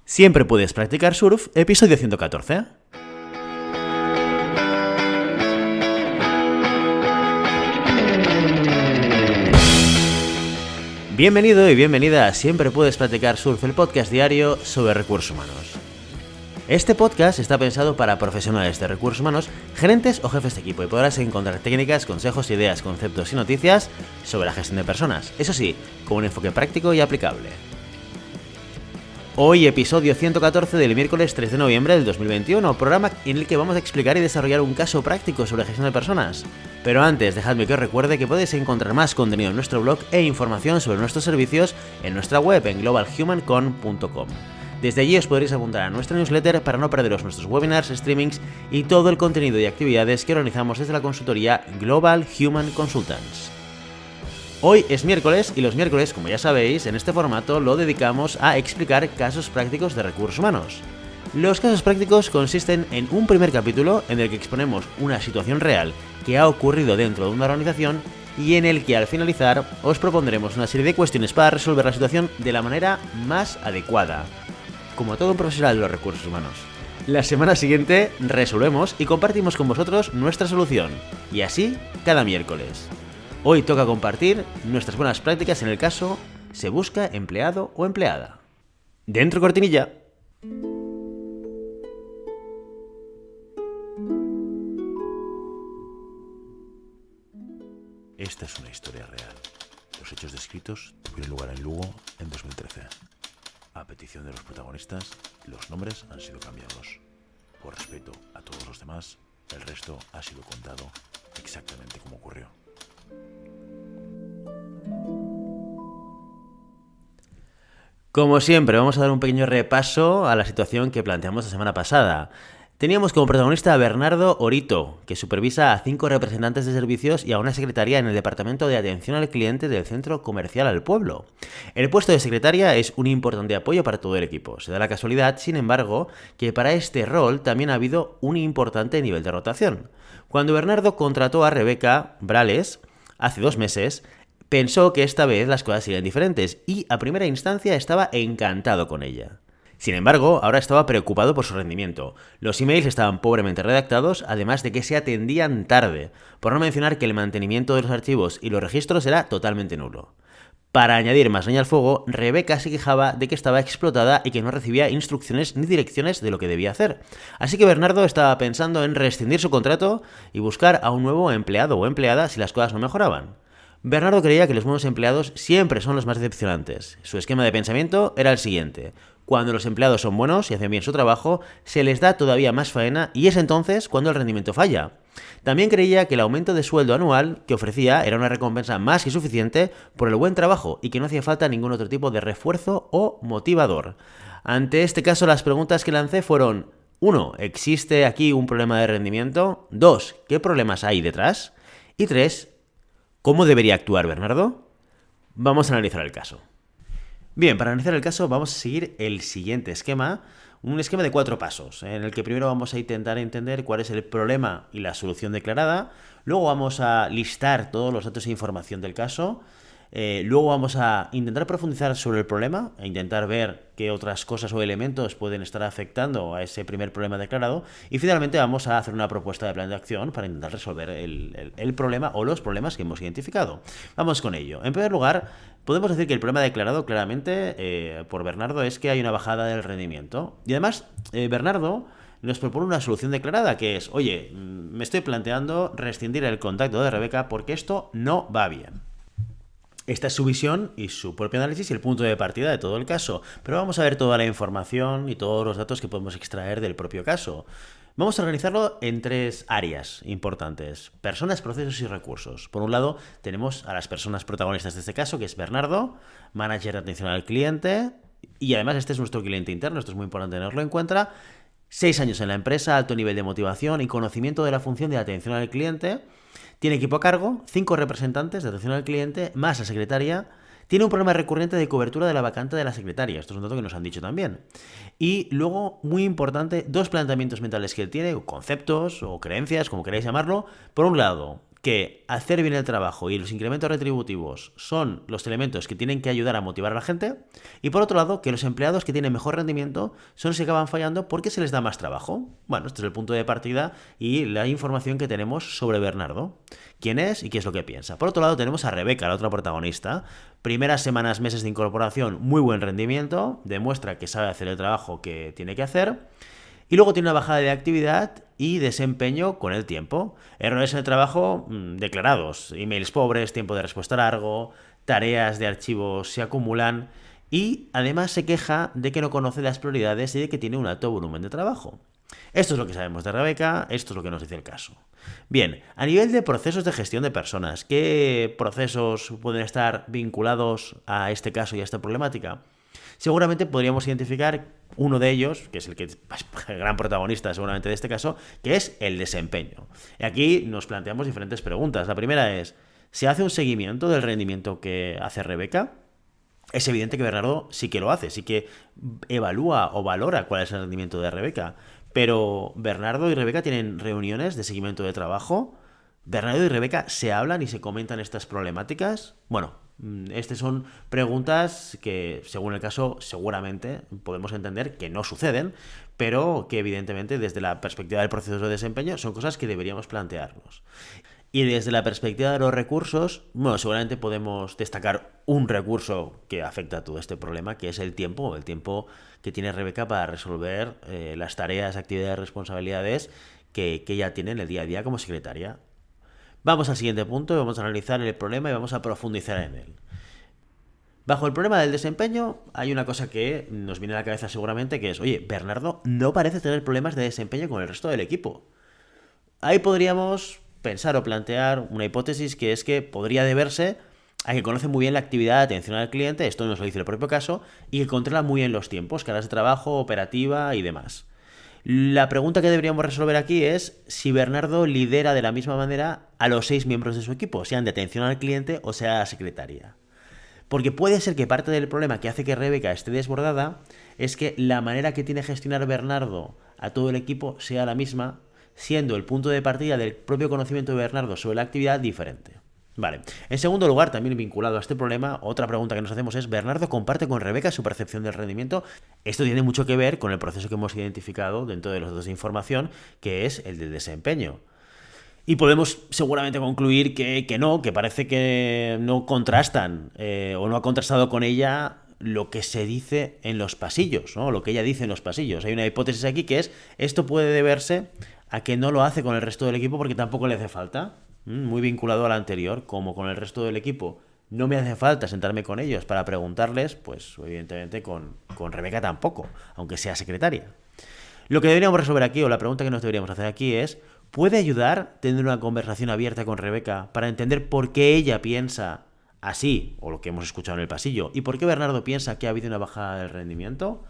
Siempre puedes practicar surf, episodio 114. Bienvenido y bienvenida a Siempre puedes practicar surf, el podcast diario sobre recursos humanos. Este podcast está pensado para profesionales de recursos humanos, gerentes o jefes de equipo, y podrás encontrar técnicas, consejos, ideas, conceptos y noticias sobre la gestión de personas, eso sí, con un enfoque práctico y aplicable. Hoy episodio 114 del miércoles 3 de noviembre del 2021, programa en el que vamos a explicar y desarrollar un caso práctico sobre gestión de personas. Pero antes, dejadme que os recuerde que podéis encontrar más contenido en nuestro blog e información sobre nuestros servicios en nuestra web en globalhumancon.com. Desde allí os podréis apuntar a nuestra newsletter para no perderos nuestros webinars, streamings y todo el contenido y actividades que organizamos desde la consultoría Global Human Consultants. Hoy es miércoles y los miércoles, como ya sabéis, en este formato lo dedicamos a explicar casos prácticos de recursos humanos. Los casos prácticos consisten en un primer capítulo en el que exponemos una situación real que ha ocurrido dentro de una organización y en el que al finalizar os propondremos una serie de cuestiones para resolver la situación de la manera más adecuada, como todo un profesional de los recursos humanos. La semana siguiente resolvemos y compartimos con vosotros nuestra solución, y así cada miércoles. Hoy toca compartir nuestras buenas prácticas en el caso se busca empleado o empleada. Dentro cortinilla. Esta es una historia real. Los hechos descritos tuvieron lugar en Lugo en 2013. A petición de los protagonistas, los nombres han sido cambiados. Por respeto a todos los demás, el resto ha sido contado exactamente como ocurrió. Como siempre, vamos a dar un pequeño repaso a la situación que planteamos la semana pasada. Teníamos como protagonista a Bernardo Orito, que supervisa a 5 representantes de servicios y a una secretaria en el departamento de atención al cliente del centro comercial al pueblo. El puesto de secretaria es un importante apoyo para todo el equipo. Se da la casualidad, sin embargo, que para este rol también ha habido un importante nivel de rotación. Cuando Bernardo contrató a Rebeca Brales hace 2 meses, pensó que esta vez las cosas serían diferentes y a primera instancia estaba encantado con ella. Sin embargo, ahora estaba preocupado por su rendimiento. Los emails estaban pobremente redactados, además de que se atendían tarde, por no mencionar que el mantenimiento de los archivos y los registros era totalmente nulo. Para añadir más leña al fuego, Rebeca se quejaba de que estaba explotada y que no recibía instrucciones ni direcciones de lo que debía hacer. Así que Bernardo estaba pensando en rescindir su contrato y buscar a un nuevo empleado o empleada si las cosas no mejoraban. Bernardo creía que los nuevos empleados siempre son los más decepcionantes. Su esquema de pensamiento era el siguiente: cuando los empleados son buenos y hacen bien su trabajo, se les da todavía más faena y es entonces cuando el rendimiento falla. También creía que el aumento de sueldo anual que ofrecía era una recompensa más que suficiente por el buen trabajo y que no hacía falta ningún otro tipo de refuerzo o motivador. Ante este caso, las preguntas que lancé fueron: 1. ¿Existe aquí un problema de rendimiento? 2. ¿Qué problemas hay detrás? Y 3. ¿Cómo debería actuar Bernardo? Vamos a analizar el caso. Bien, para analizar el caso vamos a seguir el siguiente esquema, un esquema de 4 pasos, en el que primero vamos a intentar entender cuál es el problema y la solución declarada, luego vamos a listar todos los datos e información del caso, luego vamos a intentar profundizar sobre el problema e intentar ver qué otras cosas o elementos pueden estar afectando a ese primer problema declarado y finalmente vamos a hacer una propuesta de plan de acción para intentar resolver el problema o los problemas que hemos identificado. Vamos con ello. En primer lugar, podemos decir que el problema declarado claramente por Bernardo es que hay una bajada del rendimiento y además Bernardo nos propone una solución declarada que es: oye, me estoy planteando rescindir el contacto de Rebeca porque esto no va bien. Esta es su visión y su propio análisis y el punto de partida de todo el caso, pero vamos a ver toda la información y todos los datos que podemos extraer del propio caso. Vamos a organizarlo en 3 áreas importantes: personas, procesos y recursos. Por un lado, tenemos a las personas protagonistas de este caso, que es Bernardo, manager de atención al cliente, y además este es nuestro cliente interno, esto es muy importante tenerlo en cuenta. 6 años en la empresa, alto nivel de motivación y conocimiento de la función de atención al cliente. Tiene equipo a cargo, 5 representantes de atención al cliente, más la secretaria. Tiene un problema recurrente de cobertura de la vacante de la secretaria. Esto es un dato que nos han dicho también. Y luego, muy importante, 2 planteamientos mentales que él tiene, o conceptos o creencias, como queráis llamarlo. Por un lado, que hacer bien el trabajo y los incrementos retributivos son los elementos que tienen que ayudar a motivar a la gente, y por otro lado, que los empleados que tienen mejor rendimiento son los que acaban fallando porque se les da más trabajo. Bueno, este es el punto de partida y la información que tenemos sobre Bernardo. ¿Quién es y qué es lo que piensa? Por otro lado, tenemos a Rebeca, la otra protagonista. Primeras semanas, meses de incorporación, muy buen rendimiento, demuestra que sabe hacer el trabajo que tiene que hacer. Y luego tiene una bajada de actividad y desempeño con el tiempo. Errores en el trabajo declarados. Emails pobres, tiempo de respuesta largo, tareas de archivos se acumulan. Y además se queja de que no conoce las prioridades y de que tiene un alto volumen de trabajo. Esto es lo que sabemos de Rebeca, esto es lo que nos dice el caso. Bien, a nivel de procesos de gestión de personas, ¿qué procesos pueden estar vinculados a este caso y a esta problemática? Seguramente podríamos identificar uno de ellos, que es el gran protagonista seguramente de este caso, que es el desempeño. Y aquí nos planteamos diferentes preguntas. La primera es, ¿se hace un seguimiento del rendimiento que hace Rebeca? Es evidente que Bernardo sí que lo hace, sí que evalúa o valora cuál es el rendimiento de Rebeca. Pero Bernardo y Rebeca tienen reuniones de seguimiento de trabajo. ¿Bernardo y Rebeca se hablan y se comentan estas problemáticas? Bueno, estas son preguntas que, según el caso, seguramente podemos entender que no suceden, pero que evidentemente desde la perspectiva del proceso de desempeño son cosas que deberíamos plantearnos. Y desde la perspectiva de los recursos, bueno, seguramente podemos destacar un recurso que afecta a todo este problema, que es el tiempo que tiene Rebeca para resolver las tareas, actividades, responsabilidades que ella tiene en el día a día como secretaria. Vamos al siguiente punto, vamos a analizar el problema y vamos a profundizar en él. Bajo el problema del desempeño hay una cosa que nos viene a la cabeza seguramente, que es, oye, Bernardo no parece tener problemas de desempeño con el resto del equipo. Ahí podríamos pensar o plantear una hipótesis, que es que podría deberse a que conoce muy bien la actividad de atención al cliente, esto nos lo dice el propio caso, y que controla muy bien los tiempos, caras de trabajo, operativa y demás. La pregunta que deberíamos resolver aquí es si Bernardo lidera de la misma manera a los 6 miembros de su equipo, sean de atención al cliente o sea la secretaria. Porque puede ser que parte del problema que hace que Rebeca esté desbordada es que la manera que tiene de gestionar Bernardo a todo el equipo sea la misma, siendo el punto de partida del propio conocimiento de Bernardo sobre la actividad diferente. Vale. En segundo lugar, también vinculado a este problema, otra pregunta que nos hacemos es, ¿Bernardo comparte con Rebeca su percepción del rendimiento? Esto tiene mucho que ver con el proceso que hemos identificado dentro de los datos de información, que es el del desempeño. Y podemos seguramente concluir que no, que parece que no contrastan o no ha contrastado con ella lo que se dice en los pasillos, ¿no? Lo que ella dice en los pasillos. Hay una hipótesis aquí que es, esto puede deberse a que no lo hace con el resto del equipo porque tampoco le hace falta. Muy vinculado a la anterior, como con el resto del equipo no me hace falta sentarme con ellos para preguntarles, pues evidentemente con Rebeca tampoco, aunque sea secretaria. Lo que deberíamos resolver aquí, o la pregunta que nos deberíamos hacer aquí es, ¿puede ayudar tener una conversación abierta con Rebeca para entender por qué ella piensa así, o lo que hemos escuchado en el pasillo, y por qué Bernardo piensa que ha habido una bajada del rendimiento?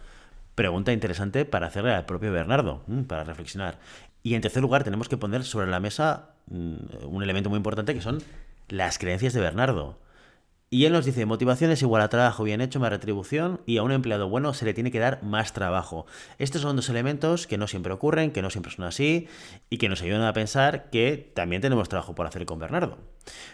Pregunta interesante para hacerle al propio Bernardo, para reflexionar. Y en tercer lugar, tenemos que poner sobre la mesa un elemento muy importante, que son las creencias de Bernardo. Y él nos dice, motivación es igual a trabajo bien hecho más retribución, y a un empleado bueno se le tiene que dar más trabajo. Estos son dos elementos que no siempre ocurren, que no siempre son así, y que nos ayudan a pensar que también tenemos trabajo por hacer con Bernardo.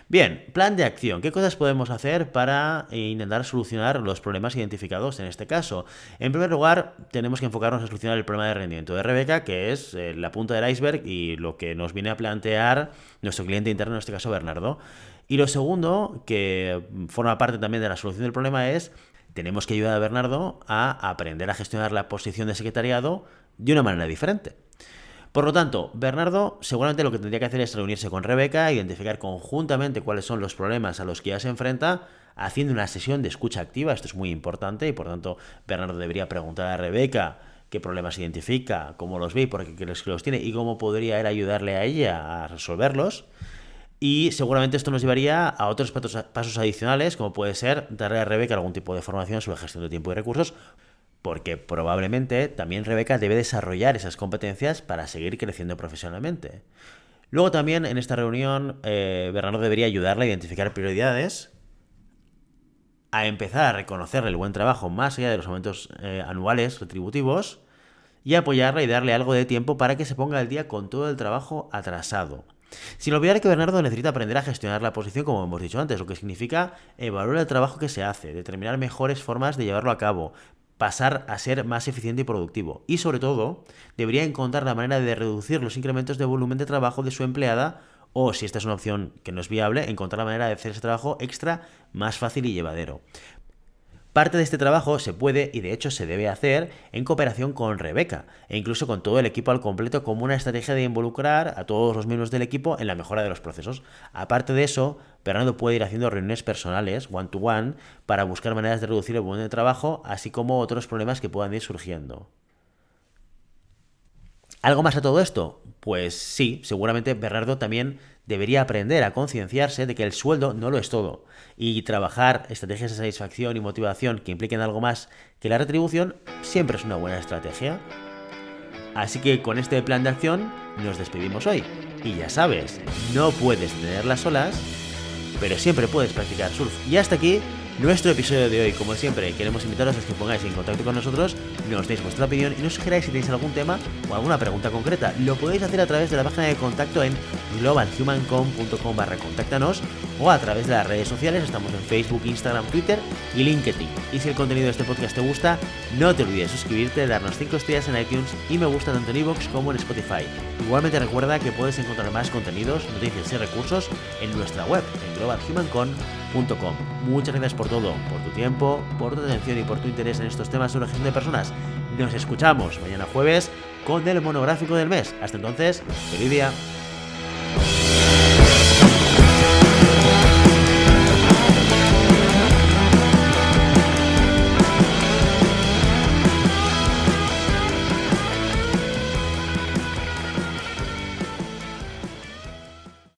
Bien, plan de acción. ¿Qué cosas podemos hacer para intentar solucionar los problemas identificados en este caso? En primer lugar, tenemos que enfocarnos en solucionar el problema de rendimiento de Rebeca, que es la punta del iceberg y lo que nos viene a plantear nuestro cliente interno, en este caso Bernardo. Y lo segundo, que forma parte también de la solución del problema, es tenemos que ayudar a Bernardo a aprender a gestionar la posición de secretariado de una manera diferente. Por lo tanto, Bernardo seguramente lo que tendría que hacer es reunirse con Rebeca, identificar conjuntamente cuáles son los problemas a los que ella se enfrenta, haciendo una sesión de escucha activa. Esto es muy importante y por tanto Bernardo debería preguntar a Rebeca qué problemas identifica, cómo los ve, por qué crees que los tiene y cómo podría él ayudarle a ella a resolverlos. Y seguramente esto nos llevaría a otros pasos adicionales, como puede ser darle a Rebeca algún tipo de formación sobre gestión de tiempo y recursos, porque probablemente también Rebeca debe desarrollar esas competencias para seguir creciendo profesionalmente. Luego también en esta reunión Bernardo debería ayudarle a identificar prioridades, a empezar a reconocerle el buen trabajo más allá de los aumentos anuales retributivos y apoyarle y darle algo de tiempo para que se ponga al día con todo el trabajo atrasado. Sin olvidar que Bernardo necesita aprender a gestionar la posición, como hemos dicho antes, lo que significa evaluar el trabajo que se hace, determinar mejores formas de llevarlo a cabo, pasar a ser más eficiente y productivo. Y sobre todo, debería encontrar la manera de reducir los incrementos de volumen de trabajo de su empleada o, si esta es una opción que no es viable, encontrar la manera de hacer ese trabajo extra más fácil y llevadero. Parte de este trabajo se puede y de hecho se debe hacer en cooperación con Rebeca e incluso con todo el equipo al completo como una estrategia de involucrar a todos los miembros del equipo en la mejora de los procesos. Aparte de eso, Bernardo puede ir haciendo reuniones personales, one-to-one, para buscar maneras de reducir el volumen de trabajo, así como otros problemas que puedan ir surgiendo. ¿Algo más a todo esto? Pues sí, seguramente Bernardo también debería aprender a concienciarse de que el sueldo no lo es todo y trabajar estrategias de satisfacción y motivación que impliquen algo más que la retribución siempre es una buena estrategia. Así que con este plan de acción nos despedimos hoy. Y ya sabes, no puedes tener las olas, pero siempre puedes practicar surf. Y hasta aquí nuestro episodio de hoy. Como siempre, queremos invitaros a que pongáis en contacto con nosotros, nos deis vuestra opinión y nos sugeráis si tenéis algún tema o alguna pregunta concreta. Lo podéis hacer a través de la página de contacto en globalhumancom.com/contáctanos o a través de las redes sociales. Estamos en Facebook, Instagram, Twitter y LinkedIn. Y si el contenido de este podcast te gusta, no te olvides de suscribirte, darnos 5 estrellas en iTunes y me gusta tanto en iVoox como en Spotify. Igualmente recuerda que puedes encontrar más contenidos, noticias y recursos en nuestra web, en globalhumancom.com. Muchas gracias por todo, por tu tiempo, por tu atención y por tu interés en estos temas sobre gestión de personas. Nos escuchamos mañana jueves con el monográfico del mes. Hasta entonces, feliz día.